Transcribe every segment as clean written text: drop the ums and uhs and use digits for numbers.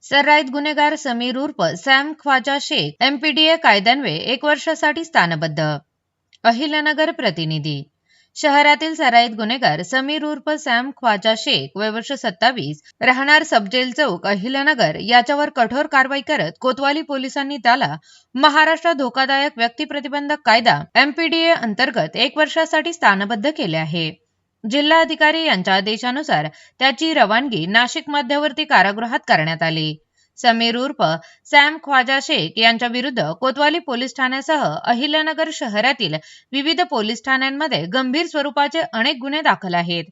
सर्राईत गुन्हेगार समीर उर्फ Sam Khwaja Shaikh MPDA कायद्यान्वये 1 वर्षासाठी स्थानबद्ध. अहिल्यानगर प्रतिनिधी. शहरातील सर्राईत गुन्हेगार समीर उर्फ सॅम ख्वाजा शेख वय वर्ष 27 राहणार सबजेल चौक अहिल्यानगर याच्यावर कठोर कारवाई करत कोतवाली पोलिसांनी त्याला महाराष्ट्र धोकादायक व्यक्ती प्रतिबंधक कायदा एमपीडीए अंतर्गत 1 वर्षासाठी स्थानबद्ध केले आहे. जिल्हाधिकारी यांच्या आदेशानुसार त्याची रवानगी नाशिक मध्यवर्ती कारागृहात करण्यात आली. समीर उर्फ सॅम ख्वाजा शेख यांच्या विरुद्ध कोतवाली पोलीस ठाण्यासह अहिल्यानगर शहरातील विविध पोलीस ठाण्यांमध्ये गंभीर स्वरूपाचे अनेक गुन्हे दाखल आहेत.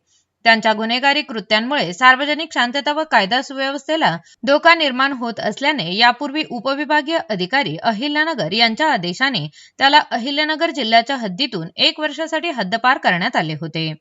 त्यांच्या गुन्हेगारी कृत्यांमुळे सार्वजनिक शांतता व कायदा सुव्यवस्थेला धोका निर्माण होत असल्याने यापूर्वी उपविभागीय अधिकारी अहिल्यानगर यांच्या आदेशाने त्याला अहिल्यानगर जिल्ह्याच्या हद्दीतून 1 वर्षासाठी हद्दपार करण्यात आले होते.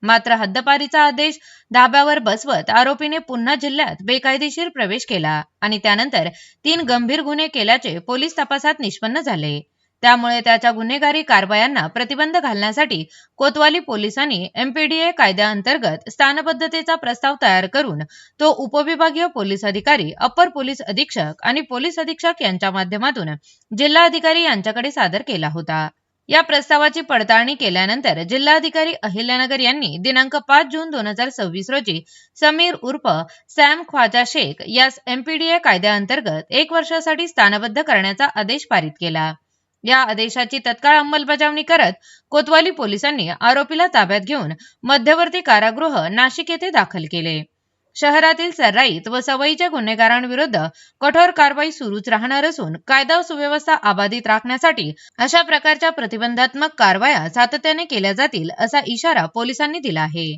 मात्र हद्दपारीचा आदेश धाब्यावर बसवत आरोपीने पुन्हा जिल्ह्यात बेकायदेशीर प्रवेश केला आणि त्यानंतर 3 गंभीर गुन्हे केल्याचे पोलीस तपासात निष्पन्न झाले. त्यामुळे त्याच्या गुन्हेगारी कारवायांना प्रतिबंध घालण्यासाठी कोतवाली पोलिसांनी एमपीडीए कायद्याअंतर्गत स्थानबद्धतेचा प्रस्ताव तयार करून तो उपविभागीय पोलीस अधिकारी, अप्पर पोलीस अधीक्षक आणि पोलीस अधीक्षक यांच्या माध्यमातून जिल्हाधिकारी यांच्याकडे सादर केला होता. या प्रस्तावाची पडताळणी केल्यानंतर जिल्हाधिकारी अहिल्यानगर यांनी दिनांक 5 जून 2026 रोजी समीर उर्फ सॅम ख्वाजा शेख यास एमपीडीए कायद्याअंतर्गत 1 वर्षासाठी स्थानबद्ध करण्याचा आदेश पारित केला. या आदेशाची तत्काळ अंमलबजावणी करत कोतवाली पोलिसांनी आरोपीला ताब्यात घेऊन मध्यवर्ती कारागृह नाशिक येथे दाखल केले. शहरातील सर्राईत व सवयीच्या गुन्हेगारांविरुद्ध कठोर कारवाई सुरूच राहणार असून कायदा सुव्यवस्था अबाधित राखण्यासाठी अशा प्रकारच्या प्रतिबंधात्मक कारवाया सातत्याने केल्या जातील असा इशारा पोलिसांनी दिला आहे.